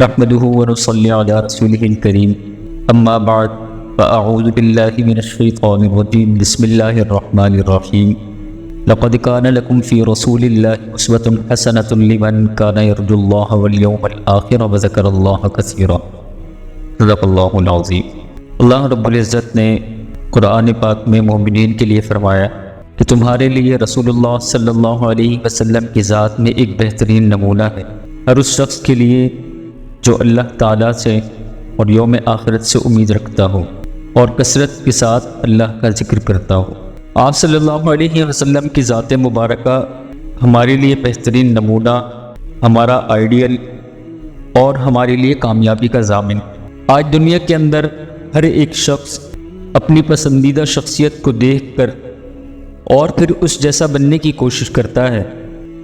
نحمده ونصلي على رسوله الكريم اما بعد فاعوذ بالله من الشيطان الرجيم بسم الله الرحمن الرحيم لقد كان لكم في رسول الله اسوة حسنة لمن كان يرجو الله واليوم الآخر وذكر الله كثيرا صدق اللہ العظیم۔ اللہ رب العزت نے قرآن پاک میں مومنین کے لیے فرمایا کہ تمہارے لیے رسول اللہ صلی اللہ علیہ وسلم کی ذات میں ایک بہترین نمونہ ہے، ہر اس شخص کے لیے جو اللہ تعالیٰ سے اور یوم آخرت سے امید رکھتا ہو اور کثرت کے ساتھ اللہ کا ذکر کرتا ہو۔ آپ صلی اللہ علیہ وسلم کی ذات مبارکہ ہمارے لیے بہترین نمونہ، ہمارا آئیڈیل اور ہمارے لیے کامیابی کا ضامن۔ آج دنیا کے اندر ہر ایک شخص اپنی پسندیدہ شخصیت کو دیکھ کر اور پھر اس جیسا بننے کی کوشش کرتا ہے،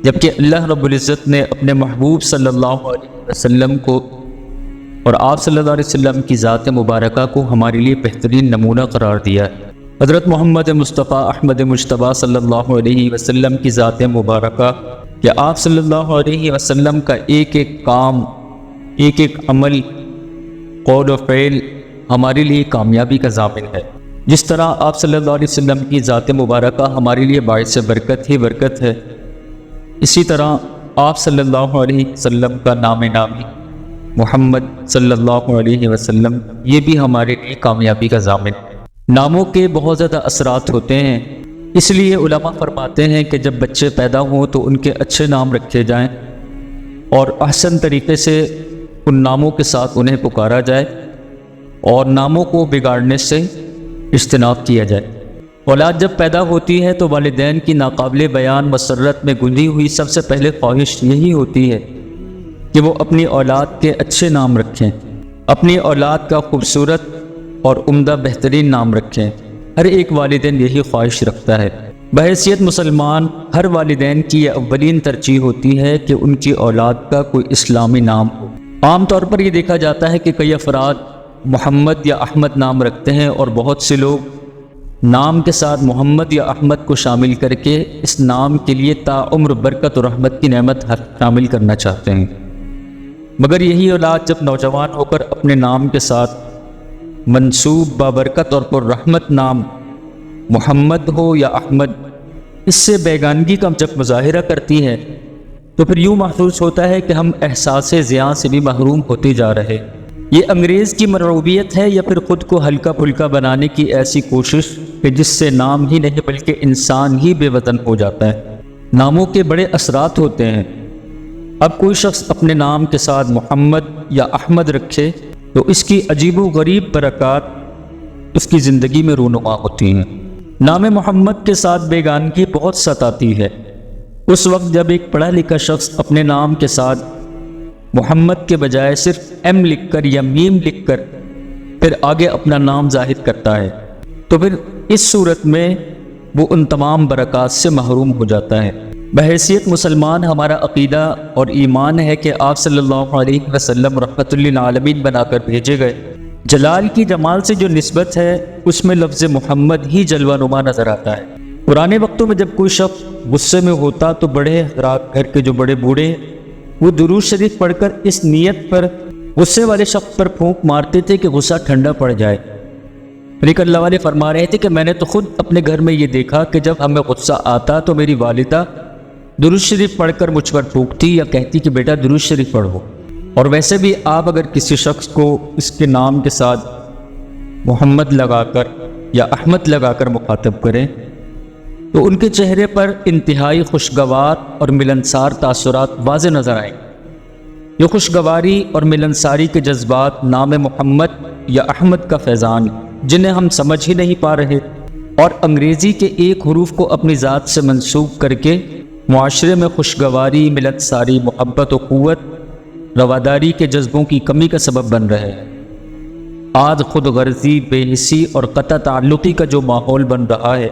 جبکہ اللہ رب العزت نے اپنے محبوب صلی اللہ علیہ وسلم کو اور آپ صلی اللہ علیہ وسلم کی ذات مبارکہ کو ہمارے لیے بہترین نمونہ قرار دیا ہے۔ حضرت محمد مصطفیٰ احمد مجتبیٰ صلی اللہ علیہ وسلم کی ذات مبارکہ کہ آپ صلی اللہ علیہ وسلم کا ایک ایک کام، ایک ایک عمل، قول و فعل ہمارے لیے کامیابی کا ضامن ہے۔ جس طرح آپ صلی اللہ علیہ وسلم کی ذات مبارکہ ہمارے لیے باعث برکت ہی برکت ہے، اسی طرح آپ صلی اللہ علیہ وسلم کا نام نامی محمد صلی اللہ علیہ وسلم یہ بھی ہمارے لیے کامیابی کا ضامن ہے۔ ناموں کے بہت زیادہ اثرات ہوتے ہیں، اس لیے علماء فرماتے ہیں کہ جب بچے پیدا ہوں تو ان کے اچھے نام رکھے جائیں اور احسن طریقے سے ان ناموں کے ساتھ انہیں پکارا جائے اور ناموں کو بگاڑنے سے اجتناب کیا جائے۔ اولاد جب پیدا ہوتی ہے تو والدین کی ناقابل بیان مسرت میں گنجی ہوئی سب سے پہلے خواہش یہی ہوتی ہے کہ وہ اپنی اولاد کے اچھے نام رکھیں، اپنی اولاد کا خوبصورت اور عمدہ بہترین نام رکھیں۔ ہر ایک والدین یہی خواہش رکھتا ہے۔ بحیثیت مسلمان ہر والدین کی یہ اولین ترجیح ہوتی ہے کہ ان کی اولاد کا کوئی اسلامی نام ہو۔ عام طور پر یہ دیکھا جاتا ہے کہ کئی افراد محمد یا احمد نام رکھتے ہیں اور بہت سے لوگ نام کے ساتھ محمد یا احمد کو شامل کر کے اس نام کے لیے تاعمر برکت اور رحمت کی نعمت شامل کرنا چاہتے ہیں، مگر یہی اولاد جب نوجوان ہو کر اپنے نام کے ساتھ منسوب بابرکت اور پر رحمت نام محمد ہو یا احمد، اس سے بیگانگی کا جب مظاہرہ کرتی ہے تو پھر یوں محسوس ہوتا ہے کہ ہم احساس زیاں سے بھی محروم ہوتے جا رہے۔ یہ انگریز کی مرعوبیت ہے یا پھر خود کو ہلکا پھلکا بنانے کی ایسی کوشش کہ جس سے نام ہی نہیں بلکہ انسان ہی بے وطن ہو جاتا ہے۔ ناموں کے بڑے اثرات ہوتے ہیں۔ اب کوئی شخص اپنے نام کے ساتھ محمد یا احمد رکھے تو اس کی عجیب و غریب برکات اس کی زندگی میں رونما ہوتی ہیں۔ نام محمد کے ساتھ بیگانگی بہت ستاتی ہے۔ اس وقت جب ایک پڑھا لکھا شخص اپنے نام کے ساتھ محمد کے بجائے صرف ایم لکھ کر یا میم لکھ کر پھر آگے اپنا نام ظاہر کرتا ہے تو پھر اس صورت میں وہ ان تمام برکات سے محروم ہو جاتا ہے۔ بحیثیت مسلمان ہمارا عقیدہ اور ایمان ہے کہ آپ صلی اللہ علیہ وسلم رحمت للعالمین بنا کر بھیجے گئے۔ جلال کی جمال سے جو نسبت ہے اس میں لفظ محمد ہی جلوہ نما نظر آتا ہے۔ پرانے وقتوں میں جب کوئی شخص غصے میں ہوتا تو بڑے حضرات گھر کے جو بڑے بوڑھے وہ درود شریف پڑھ کر اس نیت پر غصے والے شخص پر پھونک مارتے تھے کہ غصہ ٹھنڈا پڑ جائے، لیکن اللہ والے فرما رہے تھے کہ میں نے تو خود اپنے گھر میں یہ دیکھا کہ جب ہمیں غصہ آتا تو میری والدہ درود شریف پڑھ کر مجھ پر پھونکتی یا کہتی کہ بیٹا درود شریف پڑھو۔ اور ویسے بھی آپ اگر کسی شخص کو اس کے نام کے ساتھ محمد لگا کر یا احمد لگا کر مخاطب کریں تو ان کے چہرے پر انتہائی خوشگوار اور ملنسار تاثرات واضح نظر آئیں۔ یہ خوشگواری اور ملنساری کے جذبات نام محمد یا احمد کا فیضان جنہیں ہم سمجھ ہی نہیں پا رہے اور انگریزی کے ایک حروف کو اپنی ذات سے منسوب کر کے معاشرے میں خوشگواری، ملنساری، محبت و قوت، رواداری کے جذبوں کی کمی کا سبب بن رہے ہیں۔ آج خود غرضی، بے حسی اور قطع تعلقی کا جو ماحول بن رہا ہے،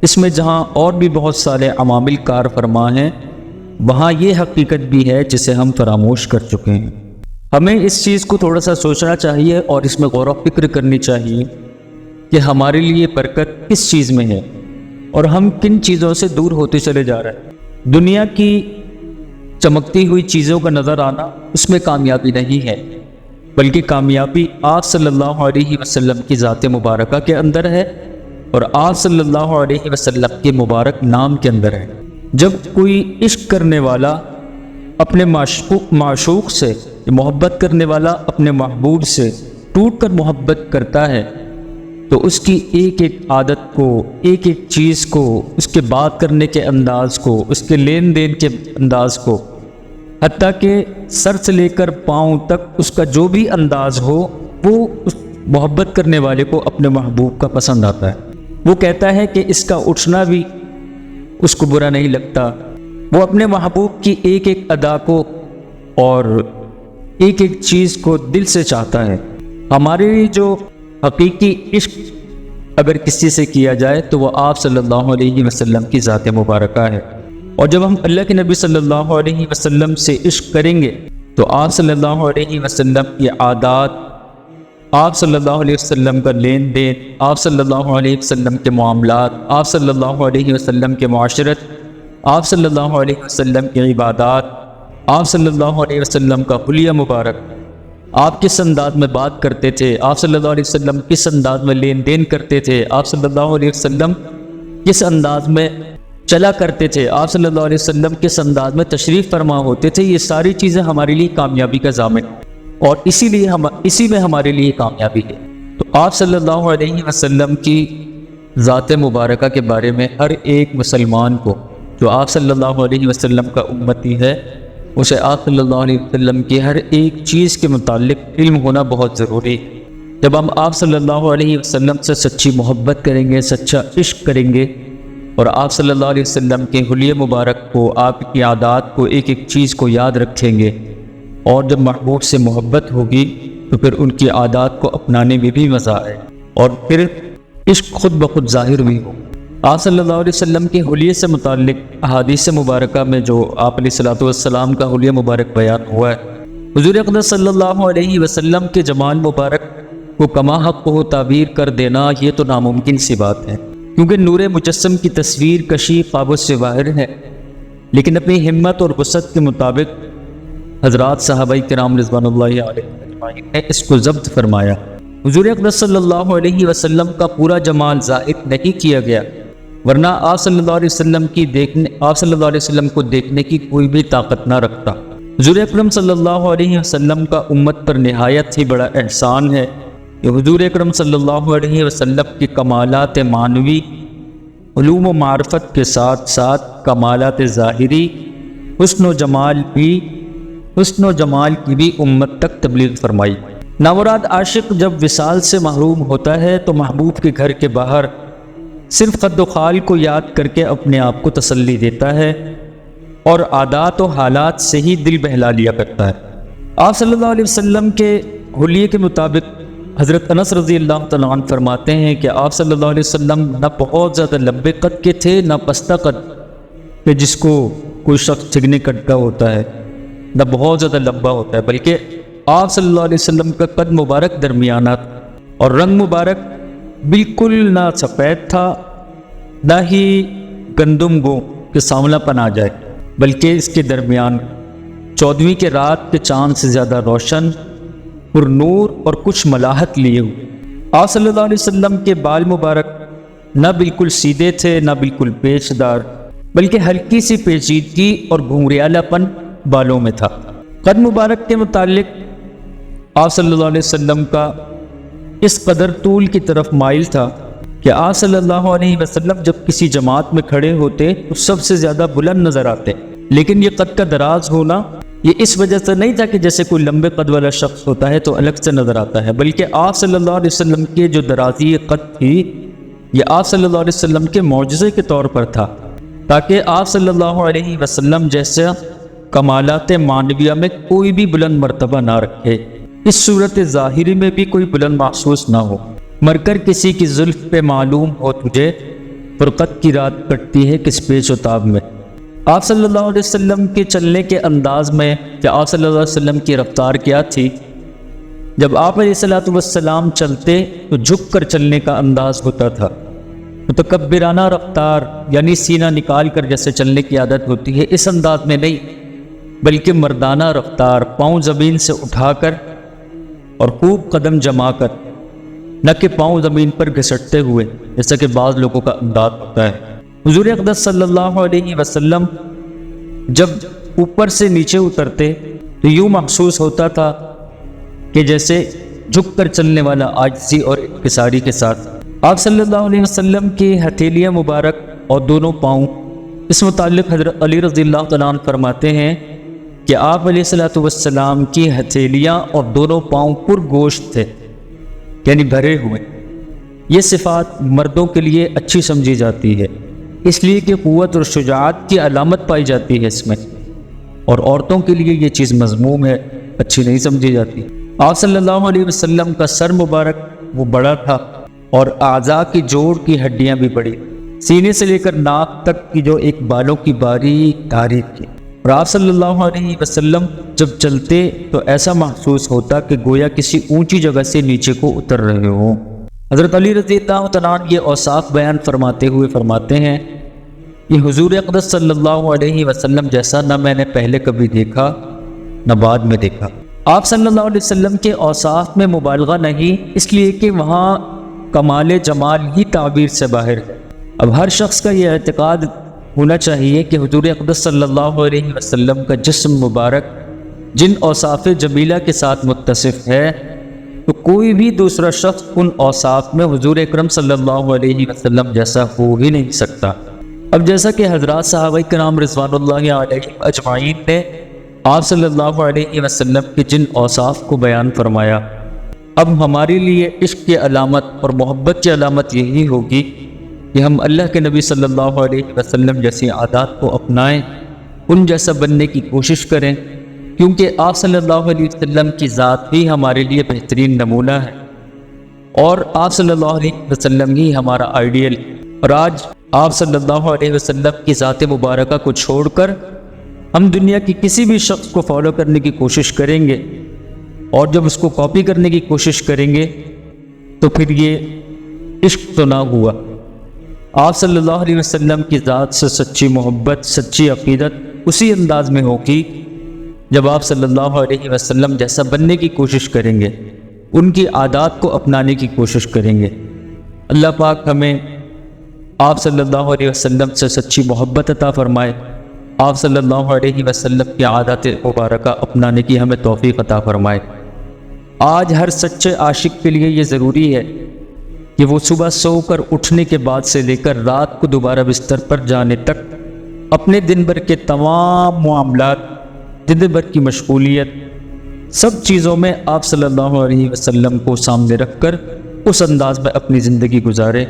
اس میں جہاں اور بھی بہت سارے عوامل کار فرما ہیں، وہاں یہ حقیقت بھی ہے جسے ہم فراموش کر چکے ہیں۔ ہمیں اس چیز کو تھوڑا سا سوچنا چاہیے اور اس میں غور و فکر کرنی چاہیے کہ ہمارے لیے برکت کس چیز میں ہے اور ہم کن چیزوں سے دور ہوتے چلے جا رہے ہیں۔ دنیا کی چمکتی ہوئی چیزوں کا نظر آنا اس میں کامیابی نہیں ہے، بلکہ کامیابی آپ صلی اللہ علیہ وسلم کی ذات مبارکہ کے اندر ہے اور آپ صلی اللہ علیہ وسلم کے مبارک نام کے اندر ہے۔ جب کوئی عشق کرنے والا اپنے معشوق سے، محبت کرنے والا اپنے محبوب سے ٹوٹ کر محبت کرتا ہے تو اس کی ایک ایک عادت کو، ایک ایک چیز کو، اس کے بات کرنے کے انداز کو، اس کے لین دین کے انداز کو، حتیٰ کہ سر سے لے کر پاؤں تک اس کا جو بھی انداز ہو وہ اس محبت کرنے والے کو اپنے محبوب کا پسند آتا ہے۔ وہ کہتا ہے کہ اس کا اٹھنا بھی اس کو برا نہیں لگتا۔ وہ اپنے محبوب کی ایک ایک ادا کو اور ایک ایک چیز کو دل سے چاہتا ہے۔ ہمارے لیے جو حقیقی عشق اگر کسی سے کیا جائے تو وہ آپ صلی اللہ علیہ وسلم کی ذات مبارکہ ہے، اور جب ہم اللہ کے نبی صلی اللہ علیہ وسلم سے عشق کریں گے تو آپ صلی اللہ علیہ وسلم کی عادات، آپ صلی اللہ علیہ وسلم کا لین دین، آپ صلی اللہ علیہ وسلم کے معاملات، آپ صلی اللہ علیہ وسلم کے معاشرت، آپ صلی اللہ علیہ وسلم کی عبادات، آپ صلی اللہ علیہ وسلم کا حلیہ مبارک، آپ کس انداز میں بات کرتے تھے، آپ صلی اللہ علیہ وسلم کس انداز میں لین دین کرتے تھے، آپ صلی اللہ علیہ وسلم کس انداز میں چلا کرتے تھے، آپ صلی اللہ علیہ وسلم کس انداز میں تشریف فرما ہوتے تھے، یہ ساری چیزیں ہمارے لیے کامیابی کا ضامن ہیں اور اسی میں ہمارے لیے کامیابی ہے۔ تو آپ صلی اللہ علیہ وسلم کی ذات مبارکہ کے بارے میں ہر ایک مسلمان کو جو آپ صلی اللہ علیہ وسلم کا امتی ہے، اسے آپ صلی اللہ علیہ وسلم کی ہر ایک چیز کے متعلق علم ہونا بہت ضروری ہے۔ جب ہم آپ صلی اللہ علیہ وسلم سے سچی محبت کریں گے، سچا عشق کریں گے اور آپ صلی اللہ علیہ وسلم کے حلیہ مبارک کو، آپ کی عادات کو، ایک ایک چیز کو یاد رکھیں گے، اور جب محبوب سے محبت ہوگی تو پھر ان کی عادات کو اپنانے میں بھی مزہ آئے اور پھر عشق خود بخود ظاہر بھی ہو۔ آپ صلی اللہ علیہ وسلم کے حلیے سے متعلق احادیث مبارکہ میں جو آپ علیہ الصلوۃ والسلام کا حلیہ مبارک بیان ہوا ہے، حضور اقدس صلی اللہ علیہ وسلم کے جمال مبارک کو کما حق کو تعبیر کر دینا یہ تو ناممکن سی بات ہے، کیونکہ نور مجسم کی تصویر کشی قابل سے باہر ہے، لیکن اپنی ہمت اور وسعت کے مطابق حضرات صحابہ کرام رضوان اللہ علیہ نے اس کو ضبط فرمایا۔ حضور اقدس صلی اللہ علیہ وسلم کا پورا جمال ظاہر نہیں کیا گیا، ورنہ آپ صلی اللہ علیہ وسلم کو دیکھنے کی کوئی بھی طاقت نہ رکھتا۔ حضور اکرم صلی اللہ علیہ وسلم کا امت پر نہایت ہی بڑا احسان ہے کہ حضور اکرم صلی اللہ علیہ وسلم کی کمالات معنوی، علوم و معرفت کے ساتھ ساتھ کمالات ظاہری، حسن و جمال کی بھی امت تک تبلیغ فرمائی۔ نامراد عاشق جب وصال سے محروم ہوتا ہے تو محبوب کے گھر کے باہر صرف خد و خال کو یاد کر کے اپنے آپ کو تسلی دیتا ہے اور عادات و حالات سے ہی دل بہلا لیا کرتا ہے۔ آپ صلی اللہ علیہ وسلم کے حلیے کے مطابق حضرت انس رضی اللہ تعالیٰ عنہ فرماتے ہیں کہ آپ صلی اللہ علیہ وسلم نہ بہت زیادہ لمبے قد کے تھے، نہ پستہ قد کہ جس کو کوئی شخص چگنے قد کا ہوتا ہے، نہ بہت زیادہ لمبا ہوتا ہے، بلکہ آپ صلی اللہ علیہ وسلم کا قد مبارک درمیانہ تھا اور رنگ مبارک بالکل نہ سفید تھا نہ ہی گندم گو کہ سانولا پن آ جائے، بلکہ اس کے درمیان 14ویں کے رات کے چاند سے زیادہ روشن، پر نور اور کچھ ملاحت لیے ہوئے۔ آپ صلی اللہ علیہ وسلم کے بال مبارک نہ بالکل سیدھے تھے نہ بالکل پیچ دار، بلکہ ہلکی سی پیچیدگی اور گھنگریالہ پن بالوں میں تھا۔ قد مبارک کے متعلق آپ صلی اللہ علیہ وسلم کا اس قدر طول کی طرف مائل تھا کہ آپ صلی اللہ علیہ وسلم جب کسی جماعت میں کھڑے ہوتے تو سب سے زیادہ بلند نظر آتے، لیکن یہ قد کا دراز ہونا یہ اس وجہ سے نہیں تھا کہ جیسے کوئی لمبے قد والا شخص ہوتا ہے تو الگ سے نظر آتا ہے، بلکہ آپ صلی اللہ علیہ وسلم کے جو درازی قد تھی یہ آپ صلی اللہ علیہ وسلم کے معجزے کے طور پر تھا، تاکہ آپ صلی اللہ علیہ وسلم جیسے کمالات معنویہ میں کوئی بھی بلند مرتبہ نہ رکھے، اس صورت ظاہری میں بھی کوئی بلند محسوس نہ ہو۔ مر کر کسی کی زلف پہ معلوم ہو تجھے، فرقت کی رات کٹتی ہے کس پیچ و تاب میں۔ آپ صلی اللہ علیہ وسلم کے چلنے کے انداز میں کہ آپ صلی اللہ علیہ وسلم کی رفتار کیا تھی، جب آپ علیہ الصلوۃ والسلام چلتے تو جھک کر چلنے کا انداز ہوتا تھا، متکبرانہ رفتار یعنی سینہ نکال کر جیسے چلنے کی عادت ہوتی ہے اس انداز میں نہیں، بلکہ مردانہ رفتار، پاؤں زمین سے اٹھا کر اور خوب قدم جما کر، نہ کہ پاؤں زمین پر گھسٹتے ہوئے جیسا کہ بعض لوگوں کا انداز ہوتا ہے۔ حضور اقدس صلی اللہ علیہ وسلم جب اوپر سے نیچے اترتے تو یوں محسوس ہوتا تھا کہ جیسے جھک کر چلنے والا عاجزی اور انکساری کے ساتھ۔ آپ صلی اللہ علیہ وسلم کی ہتھیلیاں مبارک اور دونوں پاؤں، اس متعلق حضرت علی رضی اللہ تعالیٰ عنہ فرماتے ہیں کہ آپ علیہ الصلوۃ والسلام کی ہتھیلیاں اور دونوں پاؤں پر گوشت تھے، یعنی بھرے ہوئے۔ یہ صفات مردوں کے لیے اچھی سمجھی جاتی ہے، اس لیے کہ قوت اور شجاعت کی علامت پائی جاتی ہے اس میں، اور عورتوں کے لیے یہ چیز مذموم ہے، اچھی نہیں سمجھی جاتی۔ آپ صلی اللہ علیہ وسلم کا سر مبارک وہ بڑا تھا اور اعضاء کی جوڑ کی ہڈیاں بھی بڑی، سینے سے لے کر ناک تک کی جو ایک بالوں کی باریک دھاری تھی۔ اور آپ صلی اللہ علیہ وسلم جب چلتے تو ایسا محسوس ہوتا کہ گویا کسی اونچی جگہ سے نیچے کو اتر رہے ہوں۔ حضرت علی رضی اللہ تعالیٰ عنہ یہ اوصاف بیان فرماتے ہوئے فرماتے ہیں، یہ حضور اقدس صلی اللہ علیہ وسلم جیسا نہ میں نے پہلے کبھی دیکھا نہ بعد میں دیکھا۔ آپ صلی اللہ علیہ وسلم کے اوصاف میں مبالغہ نہیں، اس لیے کہ وہاں کمال جمال ہی تعبیر سے باہر ہے۔ اب ہر شخص کا یہ اعتقاد ہونا چاہیے کہ حضور اقدس صلی اللہ علیہ وسلم کا جسم مبارک جن اوصاف جمیلہ کے ساتھ متصف ہے، تو کوئی بھی دوسرا شخص ان اوصاف میں حضور اکرم صلی اللہ علیہ وسلم جیسا ہو ہی نہیں سکتا۔ اب جیسا کہ حضرات صحابہ کرام رضوان اللہ علیہم اجمعین نے آپ صلی اللہ علیہ وسلم کے جن اوصاف کو بیان فرمایا، اب ہمارے لیے عشق کی علامت اور محبت کی علامت یہی ہوگی کہ ہم اللہ کے نبی صلی اللہ علیہ وسلم جیسی عادات کو اپنائیں، ان جیسا بننے کی کوشش کریں، کیونکہ آپ صلی اللہ علیہ وسلم کی ذات بھی ہمارے لیے بہترین نمونہ ہے، اور آپ صلی اللہ علیہ وسلم ہی ہمارا آئیڈیل۔ اور آج آپ صلی اللہ علیہ وسلم کی ذات مبارکہ کو چھوڑ کر ہم دنیا کی کسی بھی شخص کو فالو کرنے کی کوشش کریں گے، اور جب اس کو کاپی کرنے کی کوشش کریں گے تو پھر یہ عشق تو نہ ہوا۔ آپ صلی اللہ علیہ وسلم کی ذات سے سچی محبت، سچی عقیدت اسی انداز میں ہوگی جب آپ صلی اللہ علیہ وسلم جیسا بننے کی کوشش کریں گے، ان کی عادات کو اپنانے کی کوشش کریں گے۔ اللہ پاک ہمیں آپ صلی اللہ علیہ وسلم سے سچی محبت عطا فرمائے، آپ صلی اللہ علیہ وسلم کی عادات مبارکہ اپنانے کی ہمیں توفیق عطا فرمائے۔ آج ہر سچے عاشق کے لیے یہ ضروری ہے کہ وہ صبح سو کر اٹھنے کے بعد سے لے کر رات کو دوبارہ بستر پر جانے تک اپنے دن بھر کے تمام معاملات، دن بھر کی مشغولیت، سب چیزوں میں آپ صلی اللہ علیہ وسلم کو سامنے رکھ کر اس انداز میں اپنی زندگی گزارے،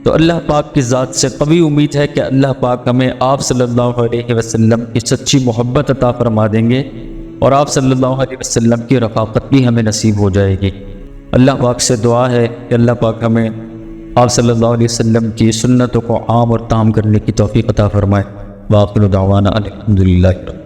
تو اللہ پاک کی ذات سے قوی امید ہے کہ اللہ پاک ہمیں آپ صلی اللہ علیہ وسلم کی سچی محبت عطا فرما دیں گے، اور آپ صلی اللہ علیہ وسلم کی رفاقت بھی ہمیں نصیب ہو جائے گی۔ اللہ پاک سے دعا ہے کہ اللہ پاک ہمیں آپ صلی اللہ علیہ وسلم کی سنتوں کو عام اور تام کرنے کی توفیق عطا فرمائے۔ وآخر دعوانا الحمدللہ۔